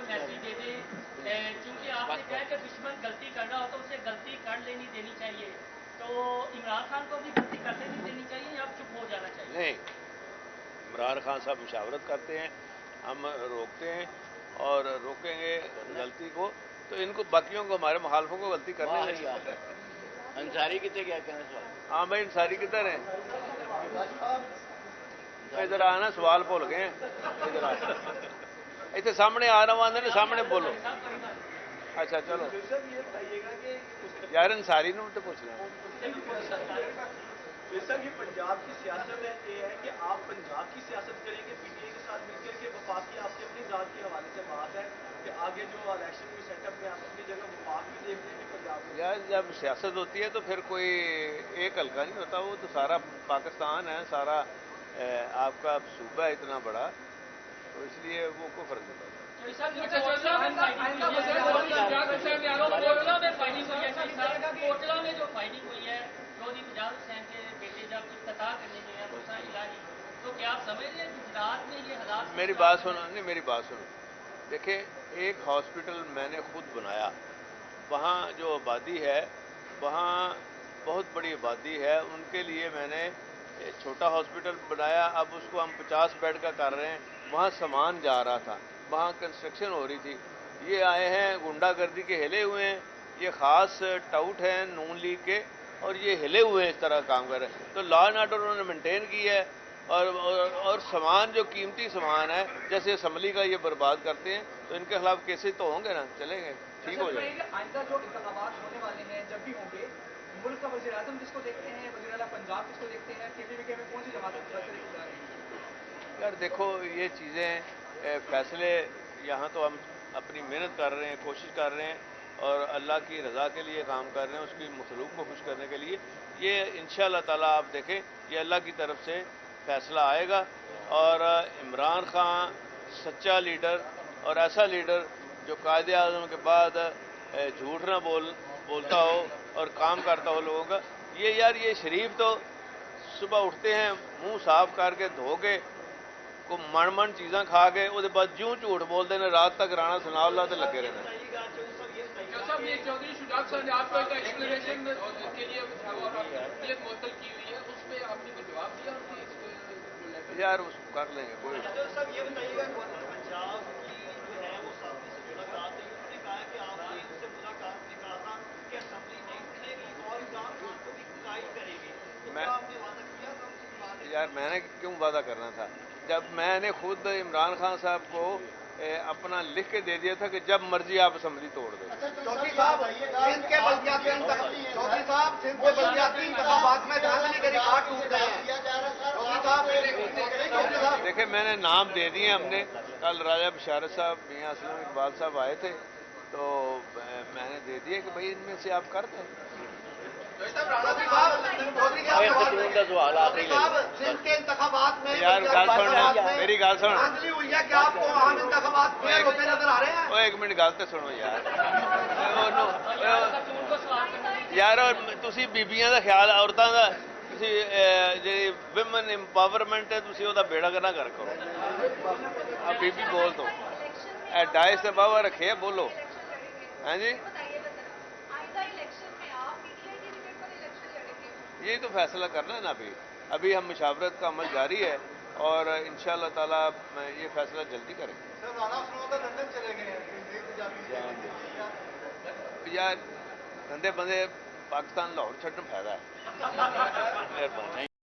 Message दे दें, चूँकि आपने कहा कि दुश्मन गलती कर रहा हो तो उसे गलती कर लेनी देनी चाहिए, तो इमरान खान को भी गलती कर लेनी देनी चाहिए या चुप हो जाना चाहिए? नहीं, इमरान खान साहब मुशावरत करते हैं, हम रोकते हैं और रोकेंगे गलती को, तो इनको बाकियों को, हमारे मुखालफों को गलती करने नहीं। अंसारी कितने क्या कहना सवाल? हाँ भाई, अंसारी किधर है? इधर आना, सवाल भूल गए। इधर आ, इतने सामने आ रहा हूँ, सामने बोलो। अच्छा चलो यार, अंसारी ने तो पूछ लिया। सर, ये पंजाब की सियासत है कि आप पंजाब की सियासत करेंगे पीटीआई के साथ मिलकर के वफाकी आपकी अपनी जात के हवाले से बात है कि आगे जो इलेक्शन में सेटअप में आप अपनी जगह वफाक भी देखते हैं कि पंजाब में? यार, जब सियासत होती है तो फिर कोई एक हल्का नहीं होता, वो तो सारा पाकिस्तान है, सारा आपका सूबा है इतना बड़ा, तो इसलिए वो को फर्क नहीं पड़ता। कोटला में जो फाइटिंग हुई है, चौधरी फजाल हुसैन के बेटे जब इफ्तिताह करने गए हैं मुसा इलाही, तो क्या आप समझ रहे हैं गुजरात में ये हालात? मेरी बात सुनो, नहीं मेरी बात सुनो। देखिए, एक हॉस्पिटल मैंने खुद बनाया, वहाँ जो आबादी है, वहाँ बहुत बड़ी आबादी है, उनके लिए मैंने एक छोटा हॉस्पिटल बनाया। अब उसको हम 50 बेड का कर रहे हैं। वहाँ सामान जा रहा था, वहाँ कंस्ट्रक्शन हो रही थी। ये आए हैं गुंडागर्दी के हिले हुए हैं, ये ख़ास टाउट हैं नून लीग के, और ये हिले हुए हैं, इस तरह काम कर रहे हैं। तो लॉ एंड ऑर्डर उन्होंने मेंटेन की है, और सामान जो कीमती सामान है, जैसे असम्बली का ये बर्बाद करते हैं, तो इनके खिलाफ केसेस तो होंगे ना, चलेंगे, ठीक हो जाएंगे। आइंदा जो इंतखाबात होने वाले हैं, जब भी होंगे, मुल्क का वज़ीर आज़म किसको देखते हैं, वज़ीर आला पंजाब किसको देखते हैं, केपीवीके में कौन सी जमात जा रही है? यार देखो, ये चीज़ें फैसले यहाँ तो हम अपनी मेहनत कर रहे हैं, कोशिश कर रहे हैं, और अल्लाह की रज़ा के लिए काम कर रहे हैं, उसकी मखलूक को खुश करने के लिए। ये इंशाअल्लाह ताला आप देखें, ये अल्लाह की तरफ से फैसला आएगा, और इमरान खान सच्चा लीडर और ऐसा लीडर जो कायदे आज़म के बाद झूठ ना बोलता हो और काम करता हो लोगों का। ये शरीफ तो सुबह उठते हैं, मुंह साफ करके धो के, को मन चीज़ां खा के, उसके बाद ज्यों झूठ बोलते हैं, रात तक राणा सुनावला तो लगे रहना। चौधरी शुजात सर ने आपको एक एक्सप्लेनेशन के लिए मुअत्तल की हुई है, उस पर आपने कोई जवाब दिया? यार उसको कर लेंगे, कोई सर ये बताइएगा, पंजाब की जो है वो साथी से मुलाकात हुई, उन्होंने कहा कि आपने उनसे मुलाकात में कहा था कि असेंबली नहीं खुलेगी और इमरान खान को भी कायल करेगी, तो क्या आपने वादा किया था उनसे? यार मैंने क्यों वादा करना था, जब मैंने खुद इमरान खान साहब को अपना लिख के दे दिया था कि जब मर्जी आप असेंबली तोड़ दो। चौधरी साहब, सिंध के बल्दियाती इंतखाबात में धांधली के रिकॉर्ड टूट गए हैं। देखिए, मैंने नाम दे दिए हमने। कल राजा बशारत साहब, मियां असलम इकबाल साहब आए थे, तो मैंने दे दिए कि भाई इनमें से आप कर दें। यार गाल सुन, मेरी गाल सुन, एक मिनट गल तो सुनो यार। यार तुसी बीबियां का ख्याल, औरतों का, तुसी जी विमन इंपावरमेंट है, तुसी ओदा बेड़ा ना कर करो। अब बीबी बोल दो, डाइस से बाबा रखे, बोलो। हैं जी, यही तो फैसला करना है ना। अभी हम मुशावरत का अमल जारी है, और इंशाअल्लाह ताला ये फैसला जल्दी करेंगे। यार धंधे बंदे पाकिस्तान लाहौर छड्डन फायदा है।